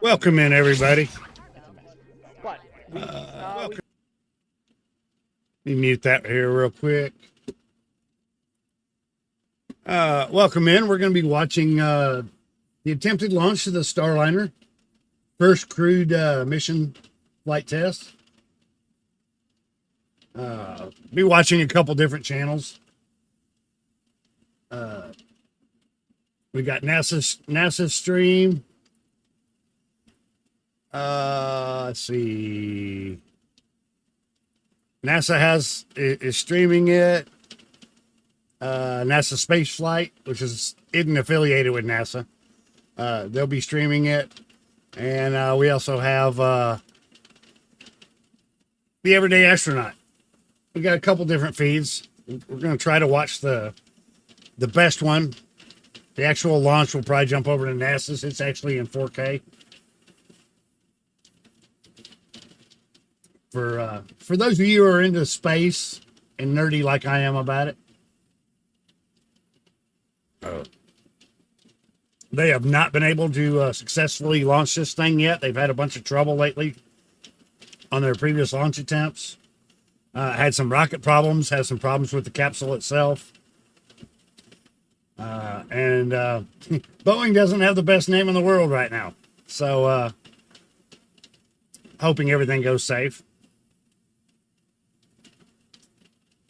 Welcome in, everybody. Welcome. Let me mute that here real quick. Welcome in. We're going to be watching the attempted launch of the Starliner, first crewed mission flight test. Be watching a couple different channels. We got NASA stream. Let's see. NASA is streaming it. NASA Space Flight, which isn't affiliated with NASA. They'll be streaming it. And we also have the Everyday Astronaut. We got a couple different feeds. We're going to try to watch the best one. The actual launch will probably jump over to NASA's. It's actually in 4K. For those of you who are into space and nerdy like I am about it, they have not been able to successfully launch this thing yet. They've had a bunch of trouble lately on their previous launch attempts. Had some rocket problems, had some problems with the capsule itself. And Boeing doesn't have the best name in the world right now. So hoping everything goes safe.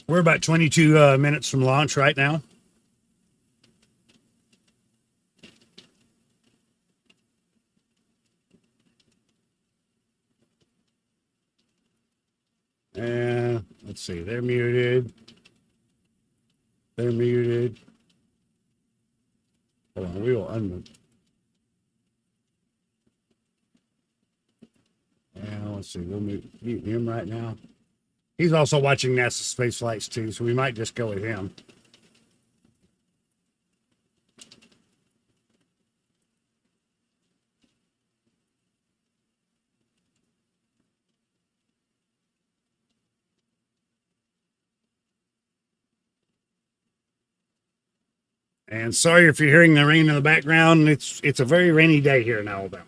We're about 22 minutes from launch right now. And let's see, they're muted. They're muted. Hold on, we will unmute. And let's see, we'll mute him right now. He's also watching NASA space flights too, so we might just go with him. And sorry if you're hearing the rain in the background. It's a very rainy day here in Alabama.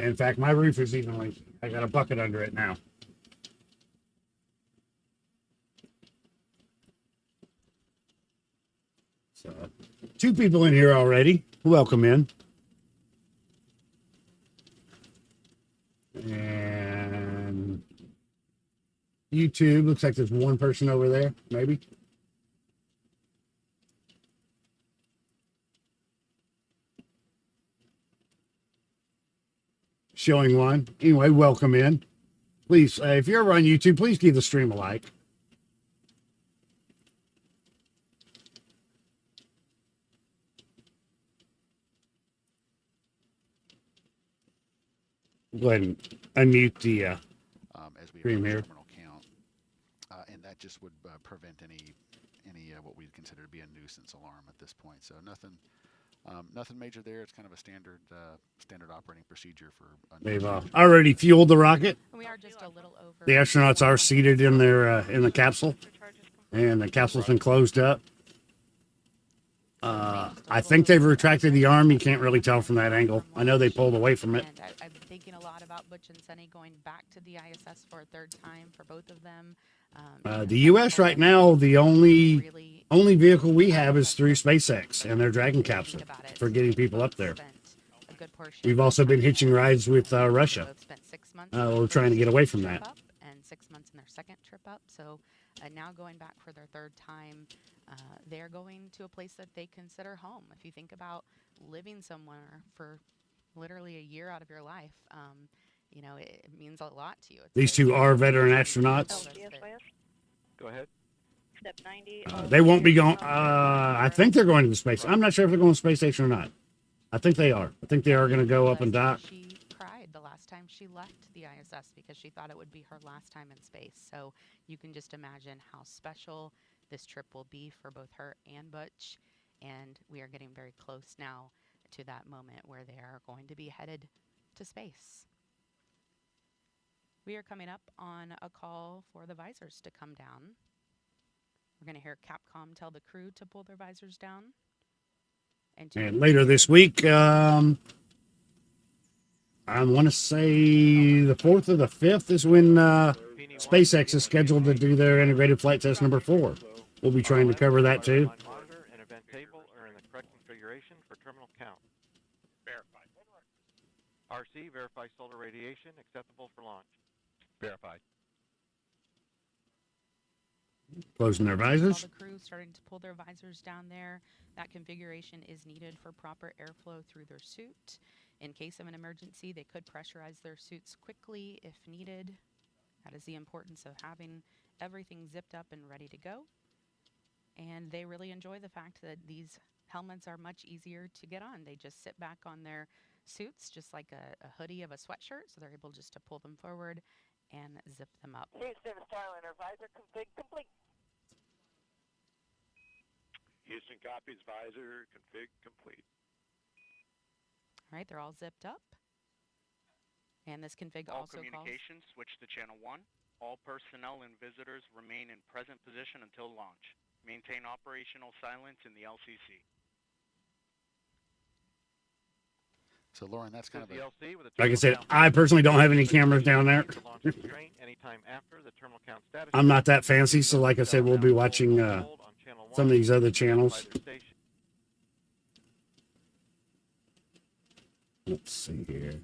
In fact, my roof is even leaking. I got a bucket under it now. So, 2 people in here already. Welcome in. And YouTube, looks like there's 1 person over there, maybe. Showing 1. Anyway, welcome in. Please, if you're ever on YouTube, please give the stream a like. Go ahead and unmute the as we stream here. Terminal count, and that just would prevent any what we'd consider to be a nuisance alarm at this point. So nothing major there. It's kind of a standard operating procedure for. They've already fueled the rocket. We are just a little over. The astronauts are seated in their in the capsule, and the capsule's been closed up. I think they've retracted the arm. You can't really tell from that angle. I know they pulled away from it. And I've been thinking a lot about Butch and Sunny going back to the ISS for a 3rd time for both of them. The U.S. right now, the only vehicle we have is through SpaceX and their Dragon capsule for getting people up there. We've also been hitching rides with Russia. We're trying to get away from that. And 6 months in their 2nd trip up. So now going back for their 3rd time, they're going to a place that they consider home. If you think about living somewhere for literally a year out of your life, it means a lot to you. These 2 are veteran astronauts. Go ahead. Step 90. They won't be going. I think they're going to the space. I'm not sure if they're going to space station or not. I think they are. I think they are going to go up and dock. She cried the last time she left the ISS because she thought it would be her last time in space. So you can just imagine how special this trip will be for both her and Butch. And we are getting very close now to that moment where they are going to be headed to space. We are coming up on a call for the visors to come down. We're going to hear Capcom tell the crew to pull their visors down. And later this week, I want to say the 4th or the 5th is when SpaceX is scheduled to do their integrated flight test number 4. We'll be trying to cover that too. Monitor and event table are in the correct configuration for terminal count. Verified. RC, verify solar radiation acceptable for launch. Verified. Closing their All visors. the crew starting to pull their visors down there. That configuration is needed for proper airflow through their suit. In case of an emergency, they could pressurize their suits quickly if needed. That is the importance of having everything zipped up and ready to go. And they really enjoy the fact that these helmets are much easier to get on. They just sit back on their suits, just like a hoodie of a sweatshirt, so they're able just to pull them forward and zip them up. Houston, Starliner, visor config complete. Houston copies, visor config complete. All right, they're all zipped up. And this config All also calls... communications switch to channel 1. All personnel and visitors remain in present position until launch. Maintain operational silence in the LCC. So, Lauren, that's kind of a... Like I said, I personally don't have any cameras down there. I'm not that fancy, so like I said, we'll be watching some of these other channels. Let's see here.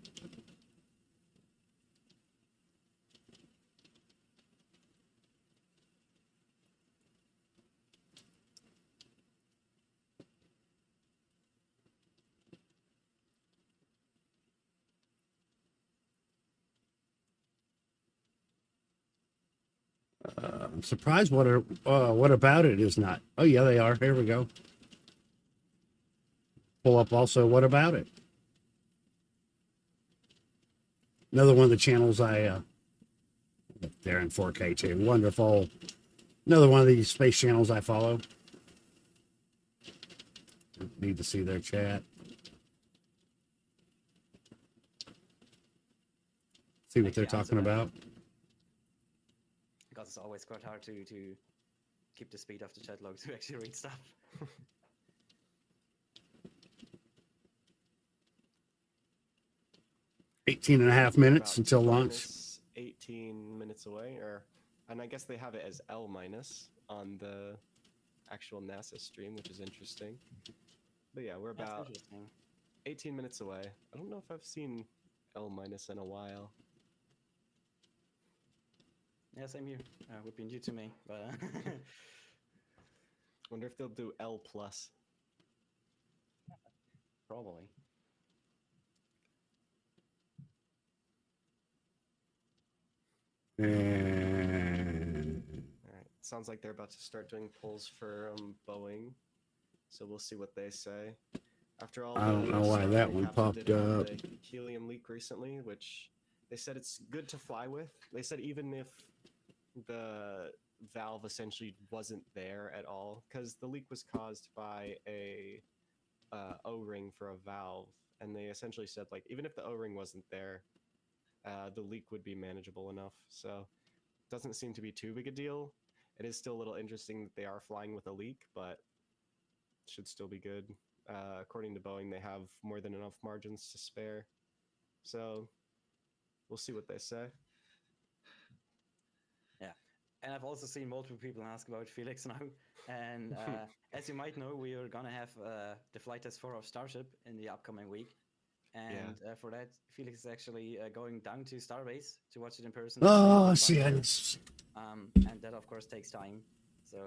I'm surprised what about it is not. Oh yeah, they are. Here we go. Pull up also what about it. Another one of the channels they're in 4K too. Wonderful. Another one of these space channels I follow. Need to see their chat. See what they're talking about. Because it's always quite hard to keep the speed of the chat log to actually read stuff. 18.5 minutes until launch. 18 minutes away, and I guess they have it as L minus on the actual NASA stream, which is interesting. But yeah, we're about 18 minutes away. I don't know if I've seen L minus in a while. Yeah, same here. Would be new to me, but wonder if they'll do L plus. Probably. And... All right. Sounds like they're about to start doing polls for Boeing, so we'll see what they say. After all, I don't know why that one popped up. The helium leak recently, which they said it's good to fly with. They said even if the valve essentially wasn't there at all, because the leak was caused by a O-ring for a valve, and they essentially said like even if the O-ring wasn't there, the leak would be manageable enough. So it doesn't seem to be too big a deal. It is still a little interesting that they are flying with a leak, but should still be good. According to Boeing, they have more than enough margins to spare. So we'll see what they say. Yeah, and I've also seen multiple people ask about Felix now. And as you might know, we are gonna have the flight test 4 of Starship in the upcoming week. And for that, Felix is actually going down to Starbase to watch it in person. Oh, see, I just... and that of course takes time. So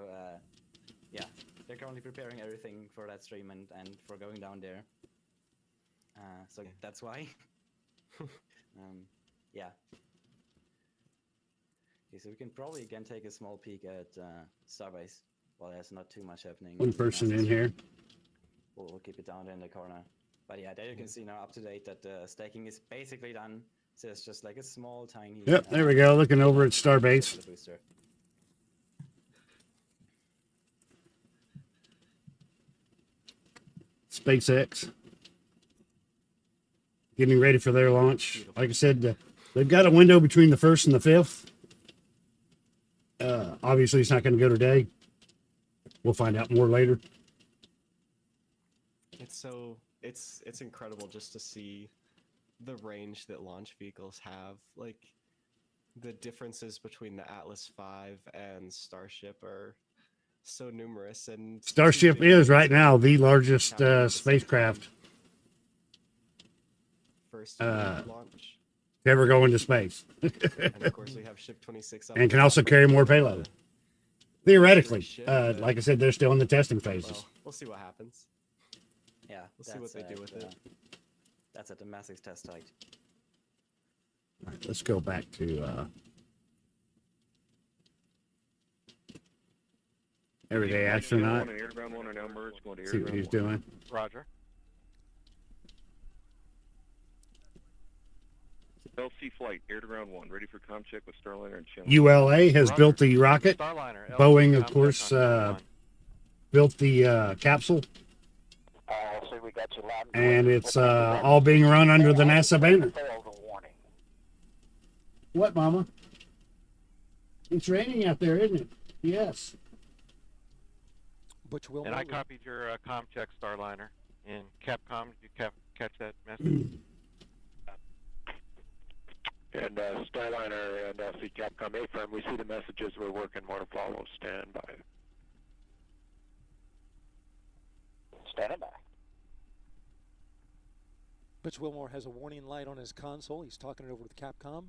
yeah, they're currently preparing everything for that stream and for going down there. So that's why. Yeah. Okay, so we can probably again take a small peek at Starbase. Well, there's not too much happening. One person in here. We'll keep it down there in the corner. But yeah, there you can see now up to date that the staking is basically done. So it's just like a small, tiny... Yep, there we go. Looking over at Starbase. SpaceX. Getting ready for their launch. Like I said, They've got a window between the 1st and the 5th. Obviously, it's not going to go today. We'll find out more later. It's incredible just to see the range that launch vehicles have. Like, the differences between the Atlas V and Starship are so numerous. And Starship is right now the largest spacecraft first uh, launch. to ever go into space, And of course, we have Ship 26 up and can top. also carry more payload. Theoretically, Ship, like I said, they're still in the testing phases. well, we'll see what happens. Yeah, We'll see what they do with it. That's at the massive test site. All right, let's go back to Everyday Astronaut. See what he's doing. Roger. LC flight, air to ground 1, ready for comm check with Starliner and Channel. ULA has Roger. built the rocket. Starliner. LC Boeing, of comm course, check on channel 1. built the capsule, So we got you loud and it's all being run under the NASA banner. What, Mama? It's raining out there, isn't it? Yes. Butch Wilmore. And I copied your comm check, Starliner. In Capcom, did you catch that message? And Starliner and LC Capcom A-Firm, we see the messages, we're working, more to follow, stand by. Standing by. Butch Wilmore has a warning light on his console. He's talking it over with Capcom.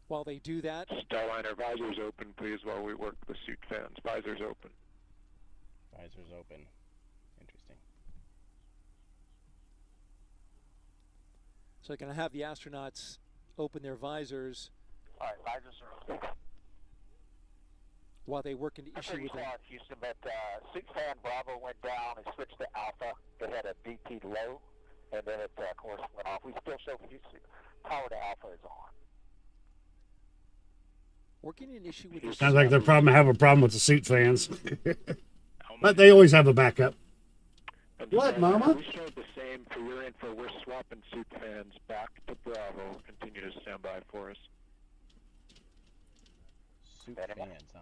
While they do that, Starliner, visors open, please, while we work the suit fans. Visors open. Visors open. Interesting. so they're going to have the astronauts open their visors All right, visors are open. while they work into I'm issue sure you with saw it, Houston, but suit fan Bravo went down and switched to Alpha. It had a BP low, and then it, of course, went off. We still show Houston. Power to Alpha is on. working an issue with. Sounds like they're have a problem with the suit fans, but they always have a backup. And What, Starliner, Mama? We showed the same for your info. We're swapping suit fans back to Bravo. Continue to stand by for us. Suit Standing by. fans, huh?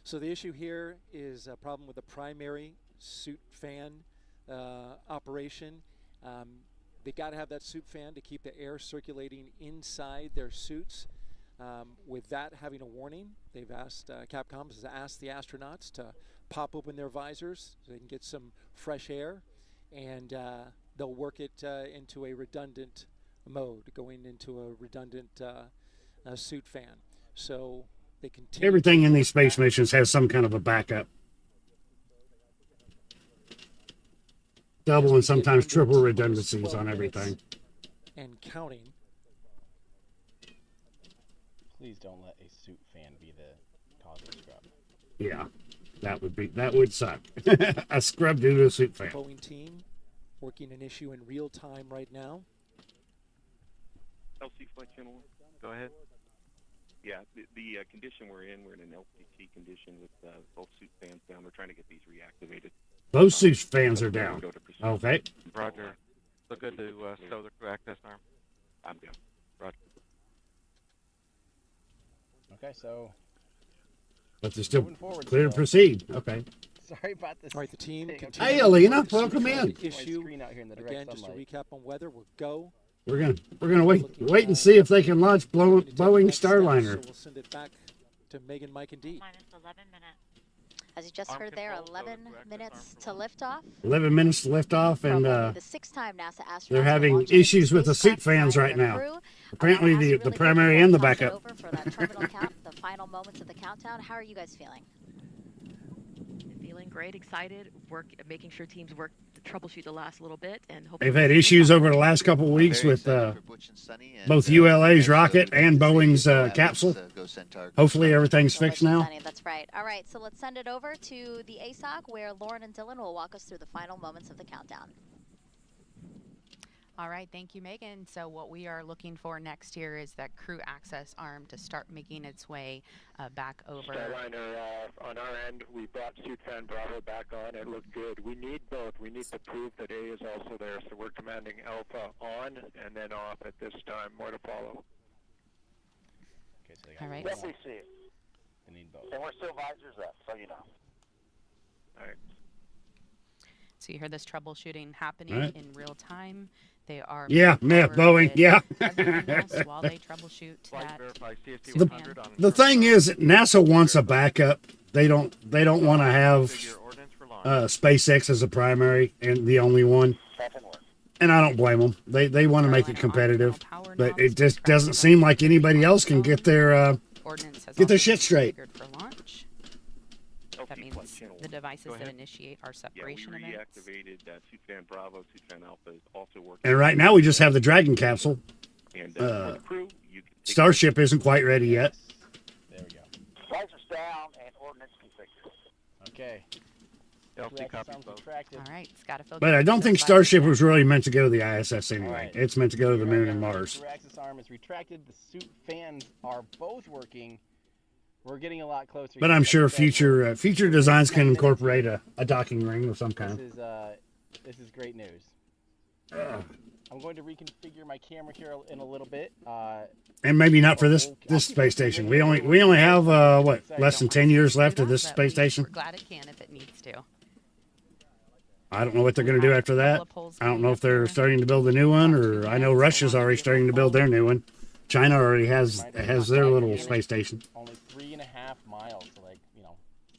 So the issue here is a problem with the primary suit fan operation. They got to have that suit fan to keep the air circulating inside their suits. With that having a warning, they've asked, Capcom has asked the astronauts to pop open their visors so they can get some fresh air, and they'll work it into a redundant mode, going into a redundant suit fan. So they continue. Everything in these space missions has some kind of a backup. Double and sometimes triple redundancies on everything. And counting. Please don't let a suit fan be the cause of scrub. Yeah, that would suck. A scrub due to a suit fan. Boeing team working an issue in real time right now. LC flight channel 1. Go ahead. Yeah, the condition we're in an LCT condition with both suit fans down. We're trying to get these reactivated. Both suit fans are down. Okay. Roger. So good to stow the crew access arm. I'm good. Roger. Okay, so But they're still moving forward clear to still. proceed. Okay. Sorry about this. All right, the team thing. continues. Hey, Alina, to welcome try in. to Issue Screen out here in the direct again, just to sunlight. recap on weather. We'll go. We're gonna wait and see if they can launch Going to take the Boeing next step, Starliner. So we'll send it back to Megan, Mike, and Dee. Minus 11 minutes. As you just Arm heard there, control, so 11 direct this minutes arm to liftoff. 11 minutes to lift off, From and only the sixth time NASA astronauts they're have having launched into issues with the suit spacecraft fans and right their now. crew. Apparently, Ask you the really primary quick and the before I toss it backup. over for that terminal count, the final moments of the countdown. How are you guys feeling? Feeling great, excited, making sure teams work to troubleshoot the last little bit, and hopefully They've had issues over the last couple of weeks with both ULA's rocket and Boeing's capsule. Hopefully, everything's fixed now. Sunny, that's right. All right, so let's send it over to the ASOC where Lauren and Dylan will walk us through the final moments of the countdown. All right, thank you, Megan. So what we are looking for next here is that crew access arm to start making its way back over. Starliner, on our end, we brought Suit Fan Bravo back on. It looked good. We need both. We need to prove that A is also there, so we're commanding Alpha on and then off at this time. More to follow. Okay, so they got All right. Definitely see it. They need both. And we're still visors up, so you know. All right. So you hear this troubleshooting happening All right. in real time. They are Yeah, moving forward Boeing, with yeah. everything else while they troubleshoot Flight that. verify CST The- 100 on The thing is, that NASA wants a backup. They don't want to have Configure ordnance for launch. SpaceX as a primary and the only one. And I don't blame them. They want to make it competitive, but it just doesn't seem like anybody else can get their Ordnance has get their also shit straight. been configured for launch. That LT means flight channel the one. devices Go that ahead. initiate our Yeah, we separation events. reactivated Suit Fan Bravo. Suit Fan Alpha is also working. And right now we just have the Dragon capsule. And for the crew, you can take Starship isn't quite ready yet. There we go. Visors down and ordnance configured. Okay. LC Crew access copies arms both. retracted. All right, it's got to focus. But I don't think Starship was really meant to go to the ISS anyway. Alright. It's meant to go to the moon and Mars. Crew access arm is retracted. The suit fans are both working. We're getting a lot closer. But here. I'm Like I sure said, future designs can incorporate a docking ring of some kind. This is great news. I'm going to reconfigure my camera here in a little bit. And maybe not for this space station. We only have what, less than 10 years left of this space station. We're glad it can if it needs to. I don't know what they're going to do after that. I don't know if they're starting to build a new one, or I know Russia's already starting to build their new one. China already has their little space station. Only 3.5 miles, so like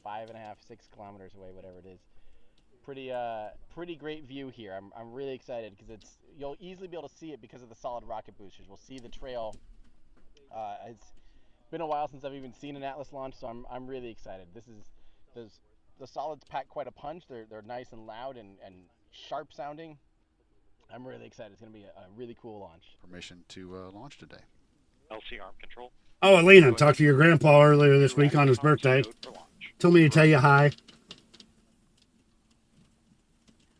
5.5, 6 kilometers away, whatever it is. Pretty great view here. I'm really excited because you'll easily be able to see it because of the solid rocket boosters. We'll see the trail. It's been a while since I've even seen an Atlas launch, so I'm really excited. The solids pack quite a punch. They're nice and loud and sharp sounding. I'm really excited. It's going to be a really cool launch. Permission to launch today. LC arm control. Oh, Alina, talked to your grandpa earlier this week on his birthday. Told me to tell you hi.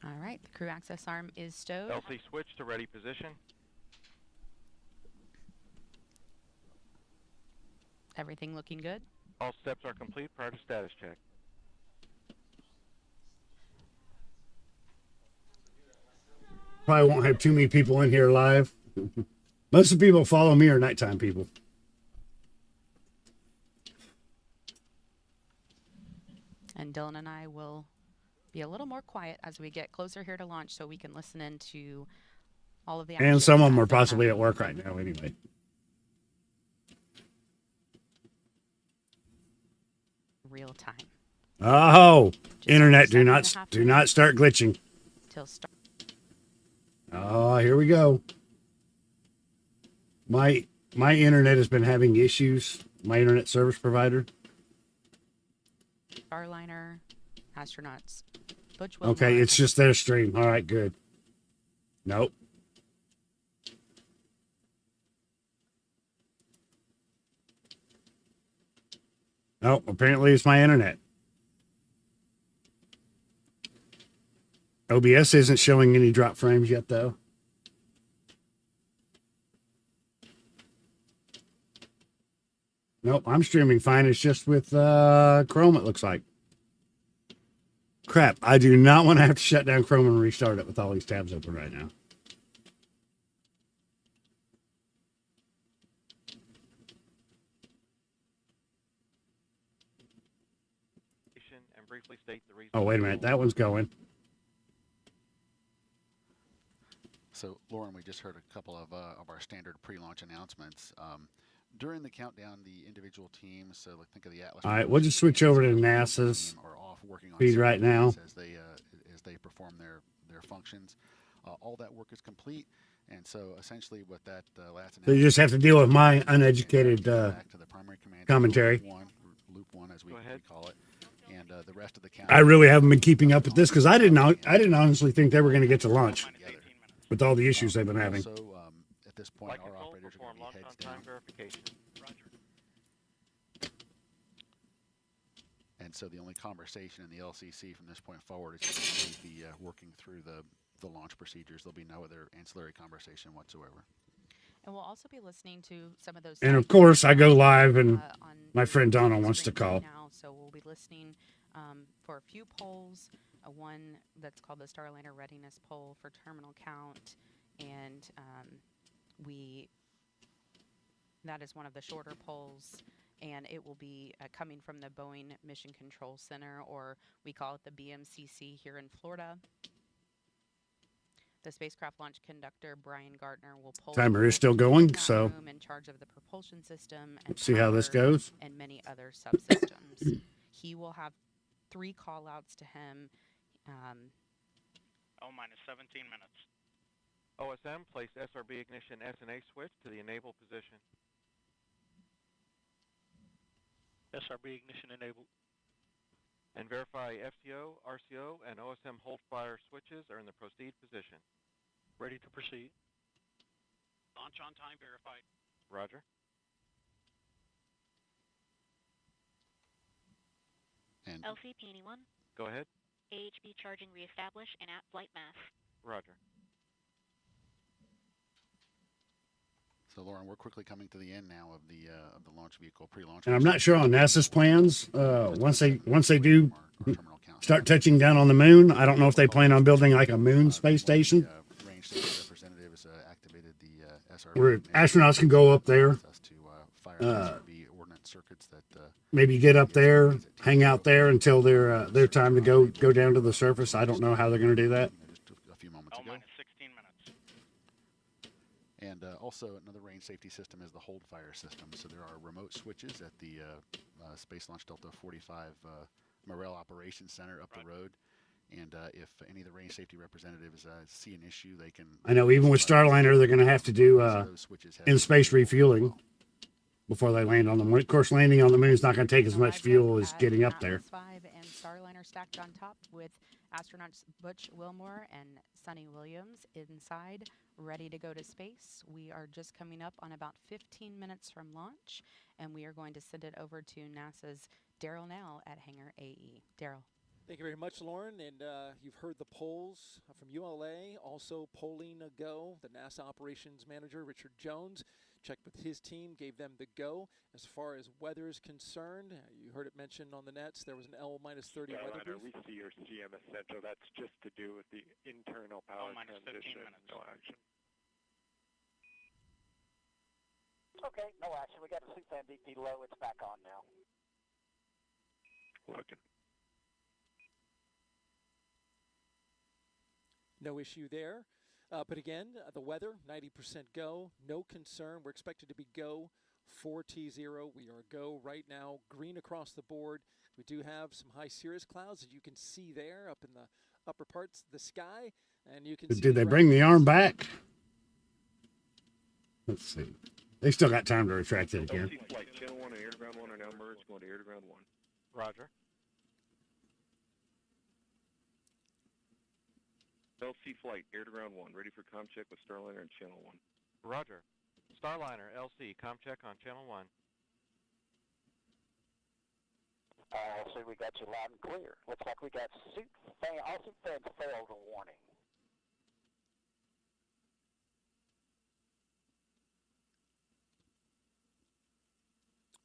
All right, the crew access arm is stowed. LC switch to ready position. Everything looking good. All steps are complete prior to status check. Probably won't have too many people in here live. Most of the people follow me are nighttime people. And Dylan and I will be a little more quiet as we get closer here to launch so we can listen into all of the And some of them actions are as they possibly at happen. work right now anyway. Real time. Oh, internet, under do 7.5 not minutes start glitching. Till start. Oh, here we go. My internet has been having issues. My internet service provider. Starliner, astronauts. Butch Wilmore. Okay, it's just their stream. All right, good. Nope. Nope, apparently it's my internet. OBS isn't showing any drop frames yet, though. Nope, I'm streaming fine. It's just with Chrome, it looks like. Crap, I do not want to have to shut down Chrome and restart it with all these tabs open right now. And briefly state the reason. Oh, wait a minute. That one's going. So, Lauren, we just heard a couple of our standard pre-launch announcements. During the countdown, the individual teams, so think of the Atlas. All right, we'll just switch over to NASA's feed right now. As they perform their functions. All that work is complete, and so essentially what that last. So you just have to deal with my uneducated commentary. Loop one, as we call it, and the rest of the count. I really haven't been keeping up with this because I didn't honestly think they were going to get to launch with all the issues they've been having. So at this point, our operators are going to be heads down. And so the only conversation in the LCC from this point forward is just going to be working through the the launch procedures. There'll be no other ancillary conversation whatsoever. And we'll also be listening to some of those. And of course, I go live, and on my friend the Donna wants to screen call. right now, so we'll be listening for a few polls. One that's called the Starliner Readiness Poll for terminal count, and that is one of the shorter polls, and it will be coming from the Boeing Mission Control Center, or we call it the BMCC here in Florida. The spacecraft launch conductor, Brian Gardner, will poll Timer is still in going, that so room in charge of the propulsion system and let's see how this power goes. and many other subsystems. He will have 3 call-outs to him. minus 17 minutes. OSM, place SRB ignition S&A switch to the enable position. SRB ignition enabled. And verify FTO, RCO, and OSM hold fire switches are in the proceed position. Ready to proceed. Launch on time verified. Roger. And LCP-1. Go ahead. AHB charging reestablish and at flight mass. Roger. so, Lauren, we're quickly coming to the end now of the launch vehicle pre-launch. And I'm not sure on NASA's plans. Once they do start touching down on the moon, I don't know if they plan on building like a moon space station, Range safety representatives activated the SRB where astronauts can go up there, ordnance circuits that maybe get up there, hang out there until their time to go down to the surface. I don't know how they're going to do that. just a few moments ago. minus 16 minutes. And also another range safety system is the hold fire system. So there are remote switches at the Space Launch Delta 45 Morel Operations Center up the road. And if any of the range safety representatives see an issue, they can... I know even with Starliner, they're going to have to do in-space refueling before they land on the moon. Of course, landing on the moon is not going to take as much fuel as getting up there. Atlas V and Starliner stacked on top with astronauts Butch Wilmore and Sonny Williams inside, ready to go to space. We are just coming up on about 15 minutes from launch, and we are going to send it over to NASA's Daryl Nell at Hangar AE. Daryl. Thank you very much, Lauren. And you've heard the polls from ULA, also polling a go. The NASA operations manager, Richard Jones, checked with his team, gave them the go. As far as weather is concerned, you heard it mentioned on the nets, there was an L minus 30 weather brief. We see your CM Essential. That's just to do with the internal power minus 15 transition. minutes. No action. Okay, no action. We got a suit fan DP low. It's back on now. Looking. No issue there. But again, the weather, 90% go. No concern. We're expected to be go for T0. We are go right now. Green across the board. We do have some high cirrus clouds that you can see there up in the upper parts of the sky. And you can see. Did they bring the arm back? Let's see. They still got time to retract it again. Flight channel 1 and air to ground 1 are now merged, going to air to ground 1. Roger. LC flight, air to ground 1, ready for comm check with Starliner and channel 1. Roger. Starliner, LC, comm check on channel 1. So we got you loud and clear. Looks like we got all suit fans failed a warning.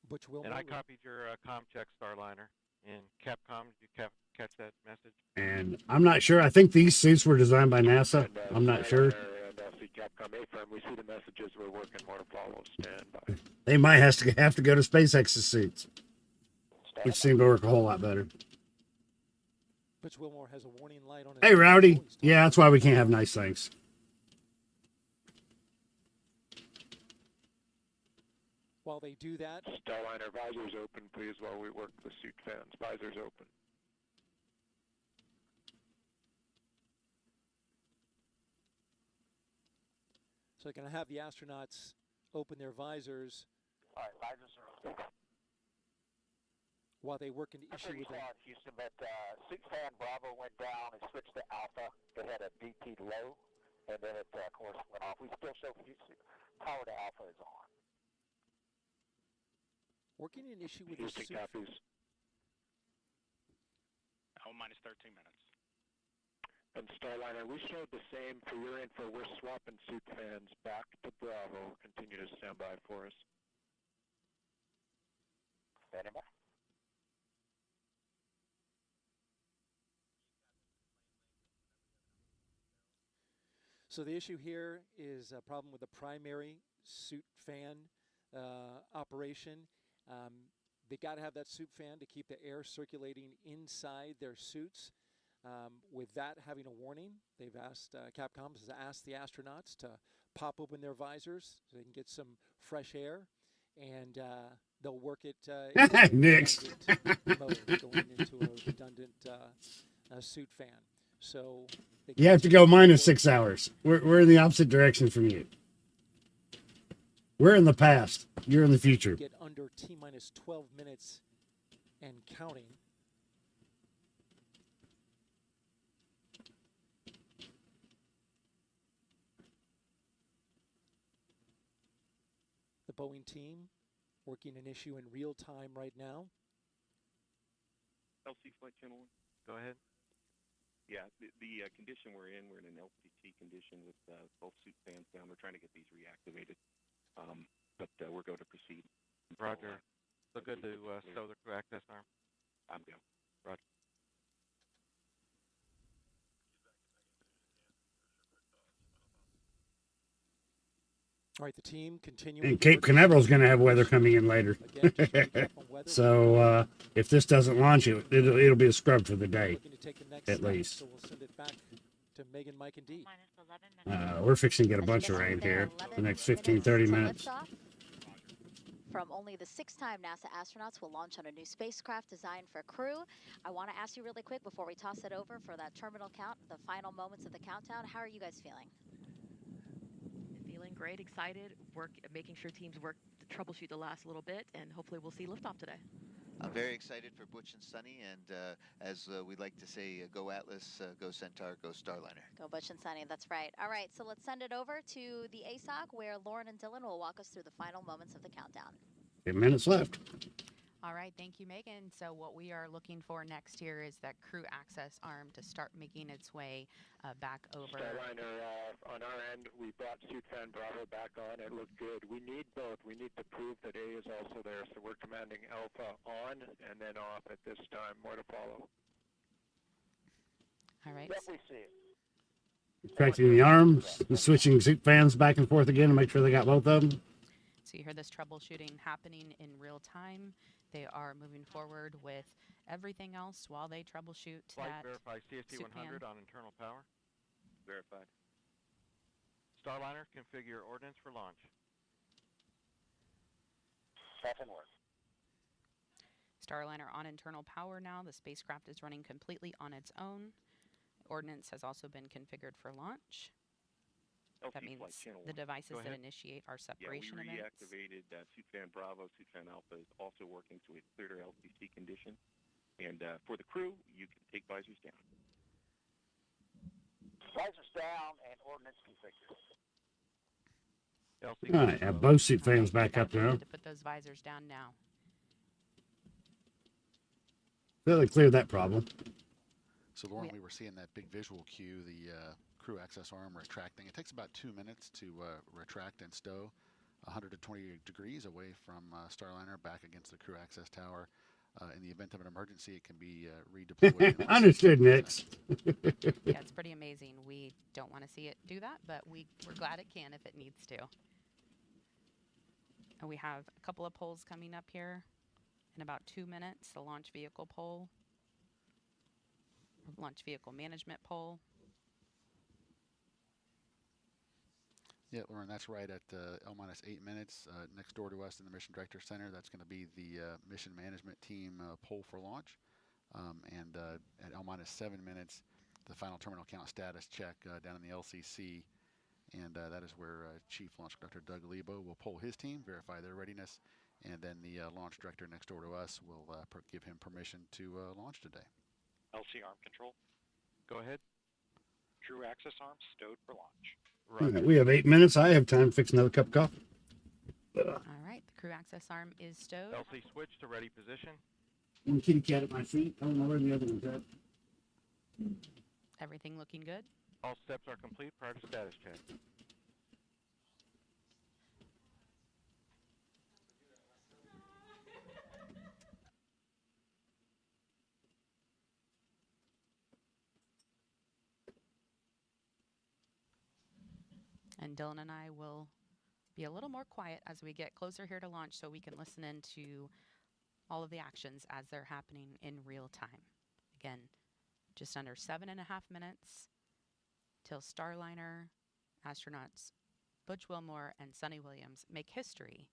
Butch Wilmore. And I copied your comm check, Starliner. In Capcom, did you catch that message? And I'm not sure. I think these suits were designed by NASA. I'm not sure. And LC Capcom A-firm, we see the messages. We're working more to follow. Stand by. They might have to go to SpaceX's suits, which seem to work a whole lot better. Butch Wilmore has a warning light on his. Hey, Rowdy. Yeah, that's why we can't have nice things. While they do that, Starliner visors open, please, while we work the suit fans. Visors open. so they're going to have the astronauts open their visors All right, visors are open. while they work into issue with on Houston, but suit fan Bravo went down and switched to Alpha. They had a DP low, and then it, of course, went off. We still show power to Alpha is on. working an issue with Houston the suit. copies. minus 13 minutes. And Starliner, we showed the same for your info. We're swapping suit fans back to Bravo. Continue to stand by for us. Standing by. So the issue here is a problem with the primary suit fan operation. They got to have that suit fan to keep the air circulating inside their suits. With that having a warning, they've asked, Capcom has asked the astronauts to pop open their visors so they can get some fresh air, and they'll work it Next. mode, going into a redundant suit fan. So You have to go minus 6 hours. We're in the opposite direction from you. We're in the past. You're in the future. Get under T minus 12 minutes and counting. The Boeing team working an issue in real time right now. LC Flight Channel 1. Go ahead. Yeah, the condition we're in an LPT condition with both suit fans down. We're trying to get these reactivated, but we're going to proceed. Roger. So good to stow the crew access arm. I'm go. Roger. All right, the team continuing. And Cape Canaveral's going to have weather coming in later. So if this doesn't launch, it'll be a scrub for the day, at least. So we'll send it back to Megan, Mike, and Dee. We're fixing to get a bunch of rain here the next 15, 30 minutes. From only the 6th-time NASA astronauts will launch on a new spacecraft designed for crew. I want to ask you really quick before we toss it over for that terminal count, the final moments of the countdown. How are you guys feeling? Feeling great, excited, making sure teams work to troubleshoot the last little bit, and hopefully we'll see liftoff today. I'm very excited for Butch and Sunny, and as we like to say, go Atlas, go Centaur, go Starliner. Go Butch and Sunny, that's right. All right, so let's send it over to the ASOC, where Lauren and Dylan will walk us through the final moments of the countdown. 8 minutes left. All right, thank you, Megan. So what we are looking for next here is that crew access arm to start making its way back over. Starliner, on our end, we brought suit fan Bravo back on. It looked good. We need both. We need to prove that A is also there, so we're commanding Alpha on and then off at this time. More to follow. All right. Yep, we see it. Correcting the arms, switching suit fans back and forth again to make sure they got both of them. So you hear this troubleshooting happening in real time. They are moving forward with everything else while they troubleshoot Flight that verify CST 100 on internal power. Verified. Starliner, configure ordnance for launch. Second work. Starliner on internal power now. The spacecraft is running completely on its own. Ordnance has also been configured for launch. That means the devices that initiate our separation events. events. We reactivated suit fan Bravo. Suit fan Alpha is also working to a clear LCC condition. And for the crew, you can take visors down. Visors down and ordnance configured. All right, have both suit fans back up now. To put those visors down now. So they cleared that problem. So Lauren, we were seeing that big visual cue, the crew access arm retracting. It takes about 2 minutes to retract and stow 120 degrees away from Starliner back against the crew access tower. In the event of an emergency, it can be redeployed. Understood, Nix. Yeah, it's pretty amazing. We don't want to see it do that, but we're glad it can if it needs to. And we have a couple of polls coming up here in about 2 minutes. The launch vehicle poll, launch vehicle management poll. Yeah, Lauren, that's right at L-8 minutes. Next door to us in the Mission Director Center, that's going to be the mission management team poll for launch. And at L-7 minutes, the final terminal count status check down in the LCC. And that is where Chief Launch Director Doug Lebo will poll his team, verify their readiness, and then the launch director next door to us will give him permission to launch today. LC arm control. Go ahead. Crew access arm stowed for launch. Right. We have 8 minutes. I have time to fix another cup of coffee. All right, the crew access arm is stowed. LC switch to ready position. One kitty cat at my feet. I don't know where the other one's at. Everything looking good? All steps are complete prior to status check. And Dylan and I will be a little more quiet as we get closer here to launch so we can listen into all of the actions as they're happening in real time. Again, just under 7.5 minutes till Starliner astronauts Butch Wilmore and Sunny Williams make history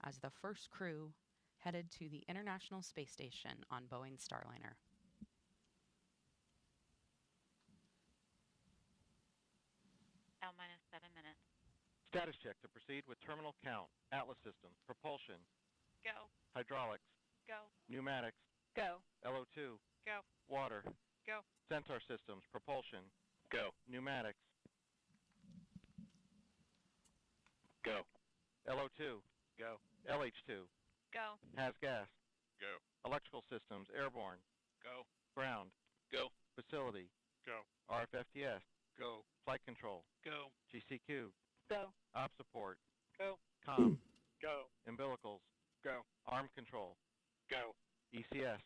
as the first crew headed to the International Space Station on Boeing Starliner. L-minus 7 minutes. Status check to proceed with terminal count, Atlas systems, propulsion, Go. hydraulics, Go. pneumatics, Go. LO2, Go. water, Go. sensor systems, propulsion, Go. pneumatics, Go. LO2, Go. LH2, Go. has gas, Go. electrical systems, airborne, Go. ground, Go. facility, Go. RFFTS, Go. flight control, Go. GCQ, Go. op support, Go. comm, Go. umbilicals, Go. arm control, Go. ECS,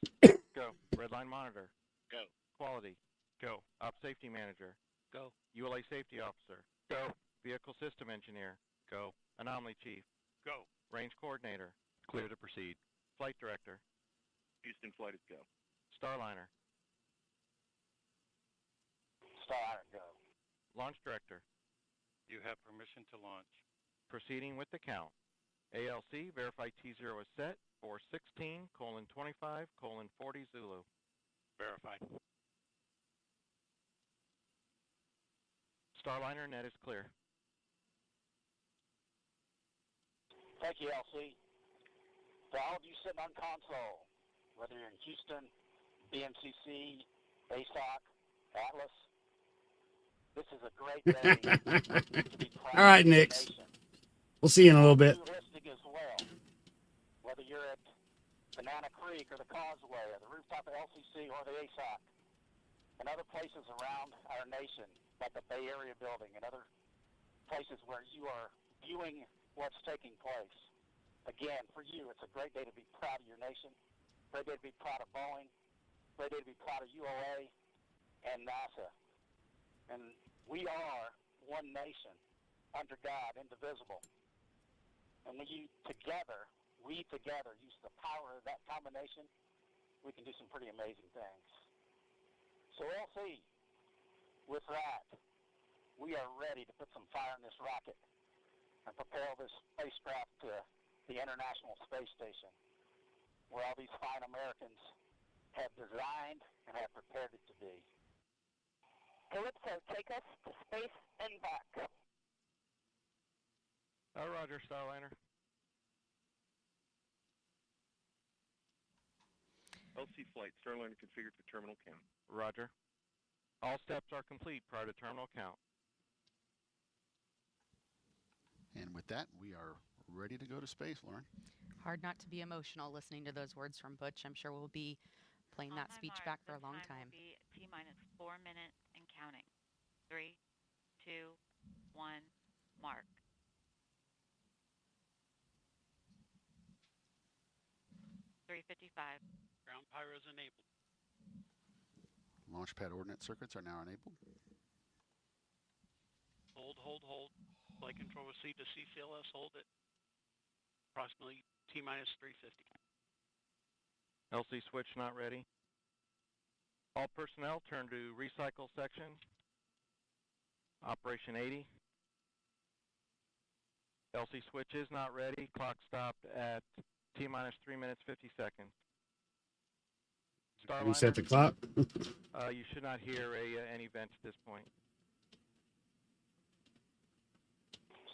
Go. redline monitor, Go. quality, Go. op safety manager, Go. ULA safety officer, Go. vehicle system engineer, Go. anomaly chief, Go. range coordinator, Clear to proceed. flight director, Houston flight is go. Starliner, Starliner, go. launch director, You have permission to launch. proceeding with the count. ALC, verify T0 is set for 16:25:40 Zulu. Verified. Starliner net is clear. Thank you, LC. To all of you sitting on console, whether you're in Houston, BMCC, ASOC, Atlas, this is a great day to be proud All right, of the Nix. nation. We'll see you in a little bit. Realistic as well. Whether you're at Banana Creek or the Causeway or the rooftop of LCC or the ASOC and other places around our nation, like the Bay Area building and other places where you are viewing what's taking place. Again, for you, it's a great day to be proud of your nation, great day to be proud of Boeing, great day to be proud of ULA and NASA. And we are one nation under God, indivisible. And when we together use the power of that combination, we can do some pretty amazing things. So LC, with that, we are ready to put some fire in this rocket and propel this spacecraft to the International Space Station, where all these fine Americans have designed and have prepared it to be. Calypso, take us to space and back. Roger, Starliner. LC flight, Starliner configured for terminal count. Roger. All steps are complete prior to terminal count. And with that, we are ready to go to space, Lauren. Hard not to be emotional listening to those words from Butch. I'm sure we'll be playing that speech back for a long time. Will be T-minus 4 minutes and counting. 3, 2, 1, mark. .355. Ground pyros enabled. Launchpad ordnance circuits are now enabled. Hold. Flight control received a CCLS, hold it. Approximately T-minus 350. LC switch not ready. All personnel turn to recycle section. Operation 80. LC switch is not ready. Clock stopped at T-minus 3 minutes 50 seconds. Starliner, Reset the clock. you should not hear any vent at this point.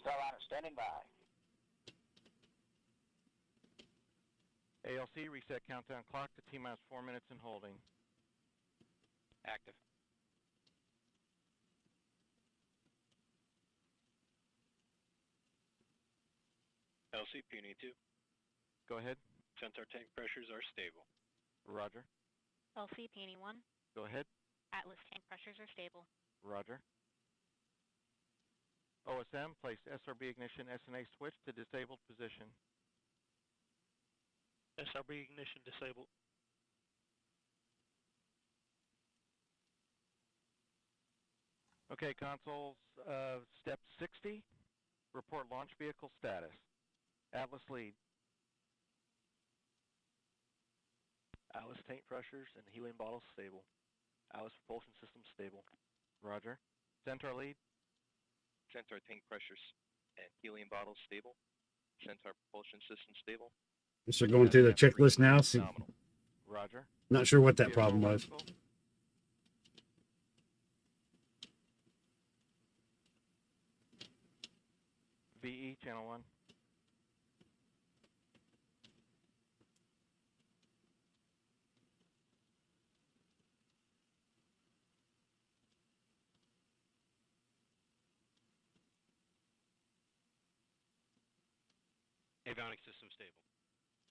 Starliner standing by. ALC reset countdown clock to T-minus 4 minutes and holding. Active. LC Puny 2. Go ahead. Sensor tank pressures are stable. Roger. LC Peony 1. Go ahead. Atlas tank pressures are stable. Roger. OSM, place SRB ignition SNA switch to disabled position. SRB ignition disabled. Okay, consoles, step 60, report launch vehicle status. Atlas lead. Atlas tank pressures and helium bottles stable. Atlas propulsion system stable. Roger. Centaur lead. Centaur tank pressures and helium bottles stable. Centaur propulsion system stable. So going through the checklist now. See, Roger. not sure what that problem was. VE, channel 1. Avionics system stable.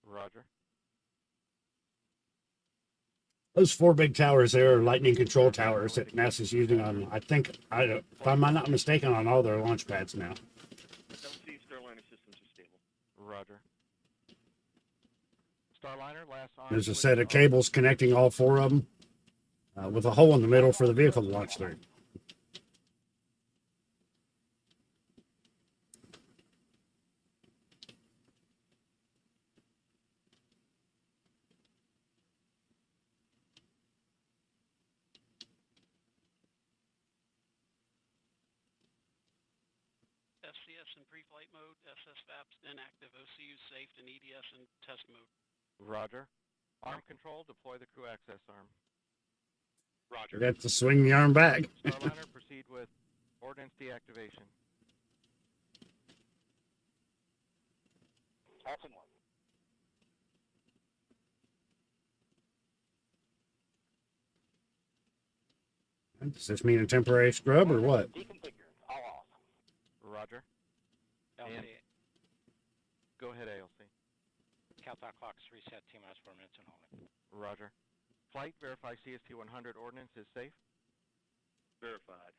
Roger. Those 4 big towers there are lightning control towers that NASA's using on, I think, if I'm not mistaken, on all their launch pads now. LC Starliner systems are stable. Roger. Starliner, last on. There's a set of cables connecting all 4 of them with a hole in the middle for the vehicle to launch through. FCS in pre-flight mode, SSVAPs inactive, OCU safe, and EDS in test mode. Roger. Arm control, deploy the crew access arm. Roger. You have to swing the arm back. Starliner, proceed with ordnance deactivation. Awesome one. Does this mean a temporary scrub or what? Deconfigured. All off. Roger. LC. And go ahead, ALC. Countdown clocks reset, T-minus 4 minutes and holding. Roger. Flight, verify CST 100 ordnance is safe. Verified.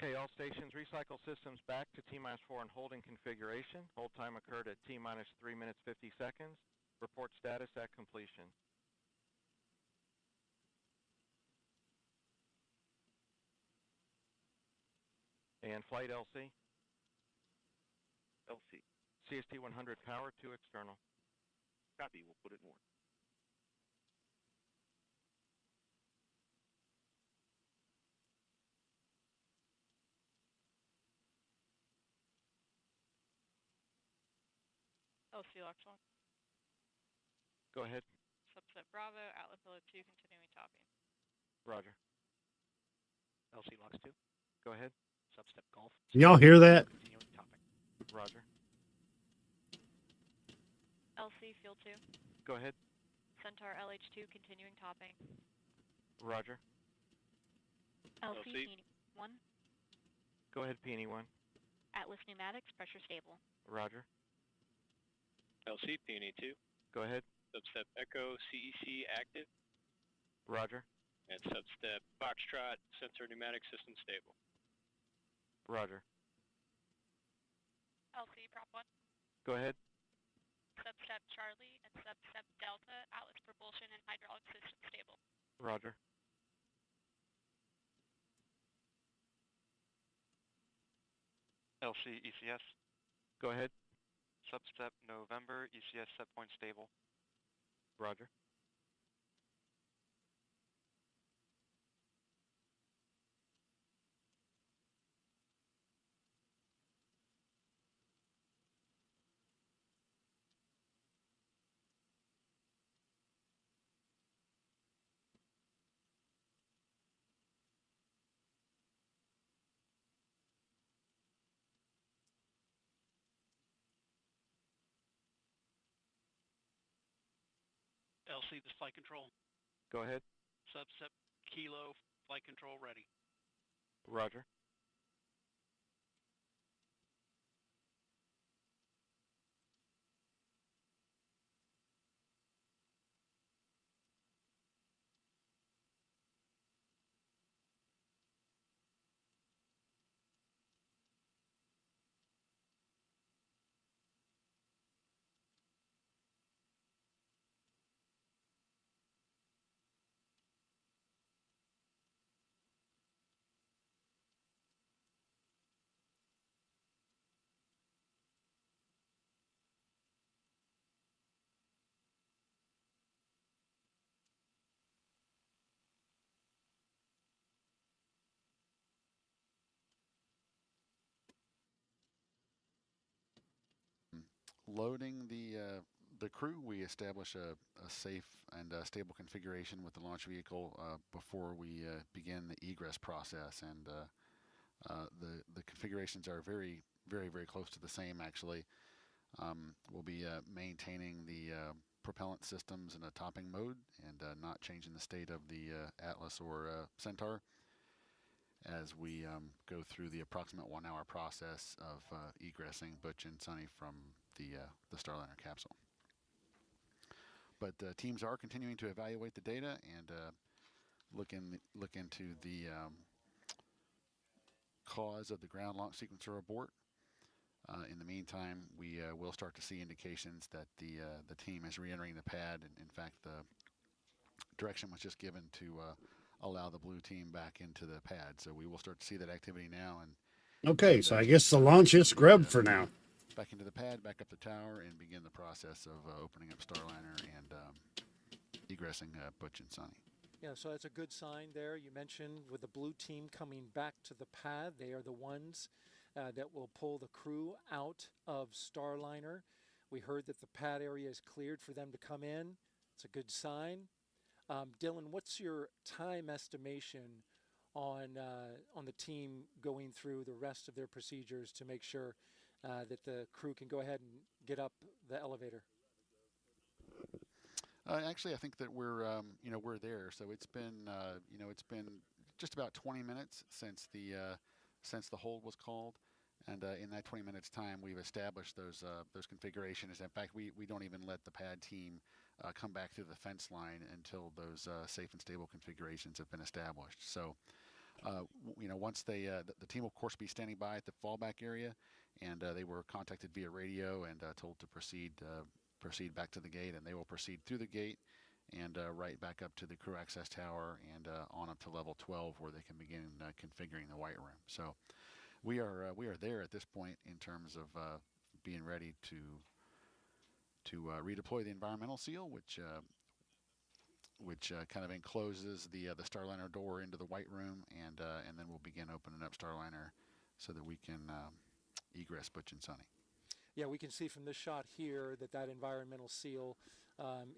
Okay, all stations, recycle systems back to T-minus 4 and holding configuration. Hold time occurred at T-minus 3 minutes 50 seconds. Report status at completion. And flight LC. LC. CST 100 power to external. Copy. We'll put it in order. LC Lux 1. Go ahead. Subset Bravo, Atlas Pillar 2, continuing topping. Roger. LC Lux 2. Go ahead. Substep Golf. Can y'all hear that? Continuing topping. Roger. LC Fuel 2. Go ahead. Centaur LH2, continuing topping. Roger. LC LC. Peony 1. Go ahead, Peony 1. Atlas Pneumatics, pressure stable. Roger. LC Peony 2. Go ahead. Substep Echo CEC active. Roger. And substep Foxtrot sensor pneumatic system stable. Roger. LC Prop 1. Go ahead. Substep Charlie and substep Delta, Atlas propulsion and hydraulic system stable. Roger. LC ECS. Go ahead. Substep November, ECS set point stable. Roger. LC, this flight control. Go ahead. Substep Kilo, flight control ready. Roger. loading the crew, we establish a safe and stable configuration with the launch vehicle before we begin the egress process. And the configurations are very, very, very close to the same, actually. We'll be maintaining the propellant systems in a topping mode and not changing the state of the Atlas or Centaur as we go through the approximate 1 hour process of egressing Butch and Sunny from the Starliner capsule. But teams are continuing to evaluate the data and look into the cause of the ground launch sequencer abort. In the meantime, we will start to see indications that the team is re-entering the pad. And in fact, the direction was just given to allow the blue team back into the pad. So we will start to see that activity now. Okay, so I guess the launch is scrubbed for now. Back into the pad, back up the tower, and begin the process of opening up Starliner and egressing Butch and Sunny. Yeah, so that's a good sign there. You mentioned with the blue team coming back to the pad, they are the ones that will pull the crew out of Starliner. We heard that the pad area is cleared for them to come in. It's a good sign. Dylan, what's your time estimation on the team going through the rest of their procedures to make sure that the crew can go ahead and get up the elevator? Actually, I think that we're there. So it's been just about 20 minutes since the hold was called, and in that 20 minutes time, we've established those configurations. In fact, we don't even let the pad team come back through the fence line until those safe and stable configurations have been established. So, once the team will of course be standing by at the fallback area, and they were contacted via radio and told to proceed back to the gate, and they will proceed through the gate and right back up to the crew access tower and on up to level 12 where they can begin configuring the white room. So we are there at this point in terms of being ready to redeploy the environmental seal, which kind of encloses the Starliner door into the white room, and then we'll begin opening up Starliner so that we can egress Butch and Sunny. Yeah, we can see from this shot here that environmental seal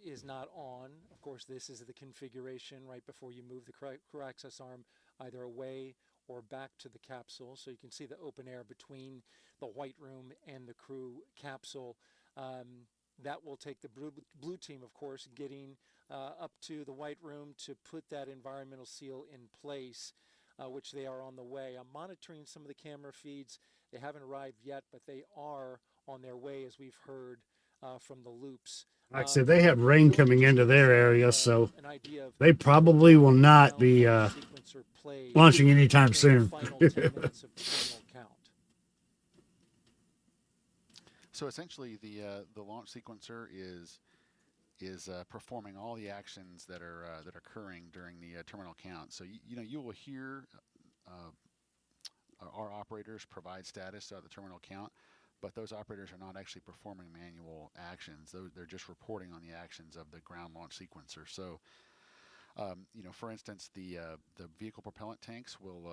is not on. Of course, this is the configuration right before you move the crew access arm either away or back to the capsule. So you can see the open air between the white room and the crew capsule. That will take the blue team, of course, getting up to the white room to put that environmental seal in place, which they are on the way. I'm monitoring some of the camera feeds. They haven't arrived yet, but they are on their way, as we've heard from the loops. Like I said, they have rain coming into their area, so they probably will not be launching anytime soon. So essentially, the launch sequencer is performing all the actions that are occurring during the terminal count. So you will hear our operators provide status at the terminal count, but those operators are not actually performing manual actions. They're just reporting on the actions of the ground launch sequencer. So, for instance, the vehicle propellant tanks will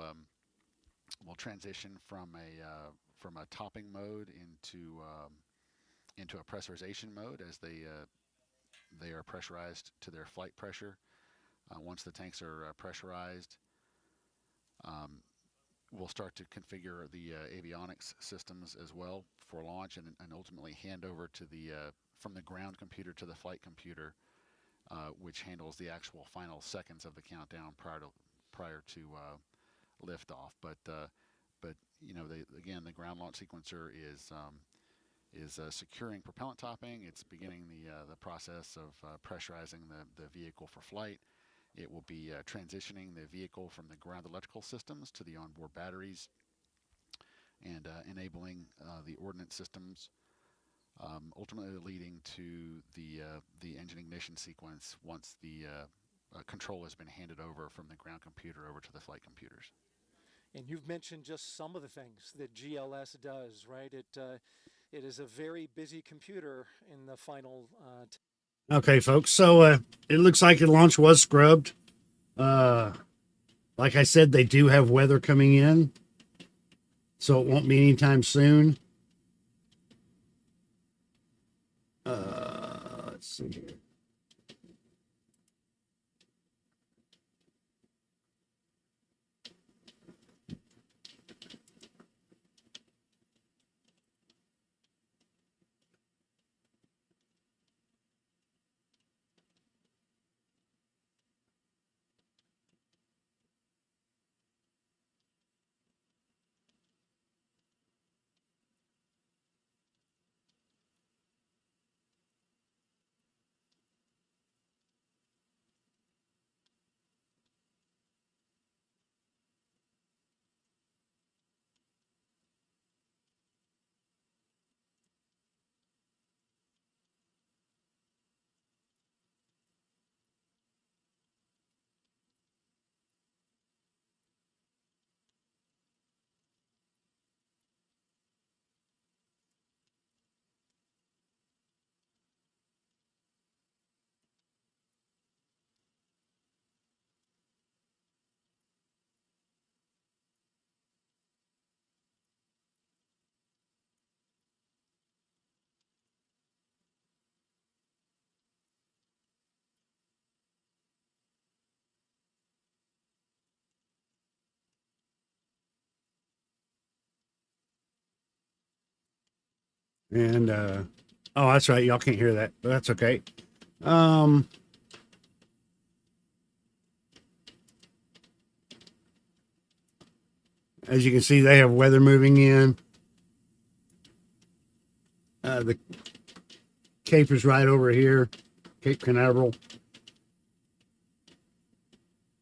transition from a topping mode into a pressurization mode as they are pressurized to their flight pressure. Once the tanks are pressurized, we'll start to configure the avionics systems as well for launch, and ultimately hand over to from the ground computer to the flight computer, which handles the actual final seconds of the countdown prior to liftoff. But the ground launch sequencer is securing propellant topping. It's beginning the process of pressurizing the vehicle for flight. It will be transitioning the vehicle from the ground electrical systems to the onboard batteries, and enabling the ordnance systems, ultimately leading to the engine ignition sequence once the control has been handed over from the ground computer over to the flight computers. And you've mentioned just some of the things that GLS does, right? It is a very busy computer in the final. Okay, folks. So it looks like the launch was scrubbed. Like I said, they do have weather coming in, so it won't be anytime soon. Let's see here. And oh, that's right. Y'all can't hear that, but that's okay. As you can see, they have weather moving in. The Cape is right over here, Cape Canaveral.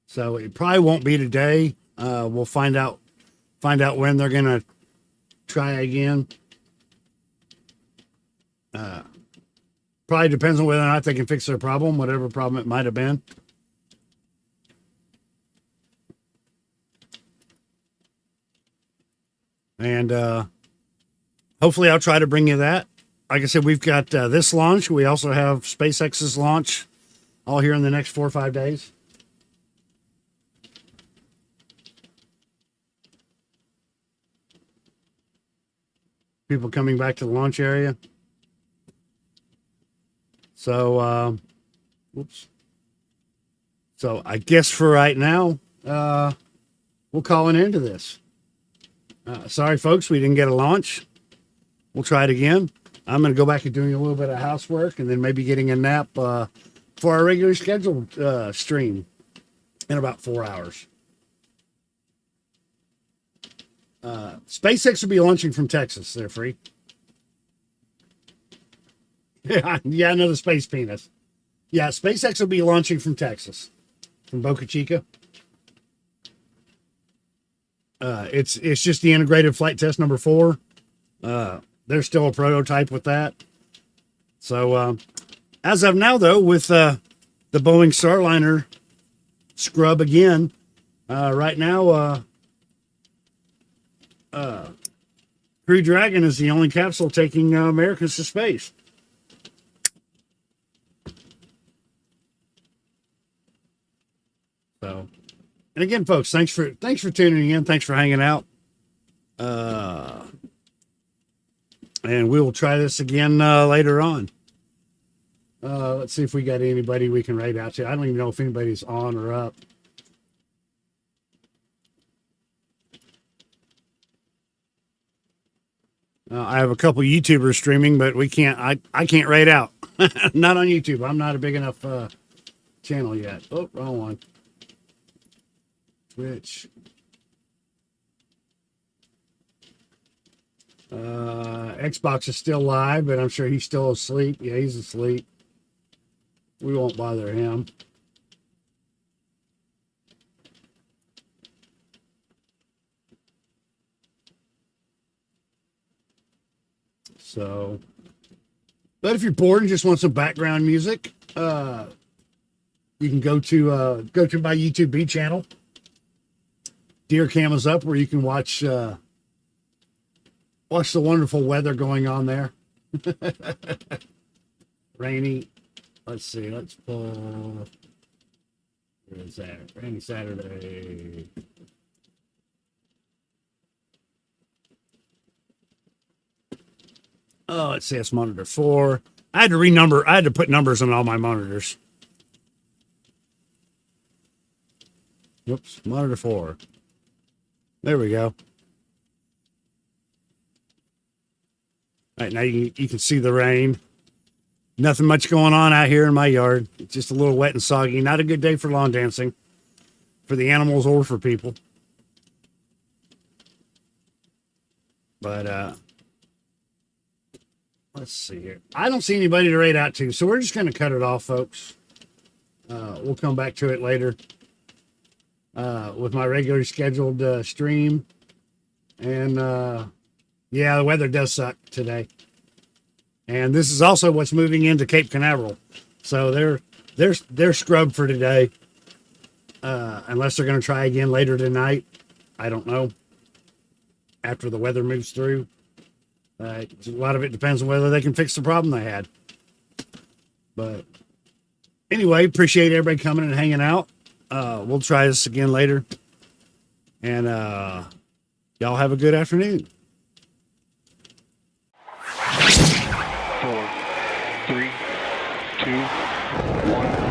So it probably won't be today. We'll find out when they're gonna try again. Probably depends on whether or not they can fix their problem, whatever problem it might have been. And hopefully I'll try to bring you that. Like I said, we've got this launch. We also have SpaceX's launch all here in the next 4 or 5 days. People coming back to the launch area. So, whoops. So I guess for right now, we'll call an end to this. Sorry, folks, we didn't get a launch. We'll try it again. I'm going to go back to doing a little bit of housework and then maybe getting a nap for our regularly scheduled stream in about 4 hours. SpaceX will be launching from Texas. They're free. Yeah, another space penis. Yeah, SpaceX will be launching from Texas, from Boca Chica. It's just the integrated flight test number 4. There's still a prototype with that. So as of now, though, with the Boeing Starliner scrub again, right now, Crew Dragon is the only capsule taking Americans to space. So, and again, folks, thanks for tuning in. Thanks for hanging out. And we will try this again later on. Let's see if we got anybody we can write out to. I don't even know if anybody's on or up. I have a couple YouTubers streaming, but we can't. I can't rate out. Not on YouTube. I'm not a big enough channel yet. Oh, wrong one. Twitch. Xbox is still live, but I'm sure he's still asleep. Yeah, he's asleep. We won't bother him. So, but if you're bored and just want some background music, you can go to my YouTube B channel. Deer Cam is up, where you can watch the wonderful weather going on there. Rainy. Let's see. Let's pull. Where is that? Rainy Saturday. Oh, it says monitor 4. I had to put numbers on all my monitors. Whoops, monitor 4. There we go. All right, now you can see the rain. Nothing much going on out here in my yard. It's just a little wet and soggy. Not a good day for lawn dancing, for the animals or for people. But let's see here. I don't see anybody to raid out to, so we're just going to cut it off, folks. We'll come back to it later with my regularly scheduled stream. And yeah, the weather does suck today. And this is also what's moving into Cape Canaveral, so they're scrubbed for today. Unless they're going to try again later tonight, I don't know. After the weather moves through, a lot of it depends on whether they can fix the problem they had. But anyway, appreciate everybody coming and hanging out. We'll try this again later, and y'all have a good afternoon. 4, 3, 2, 1.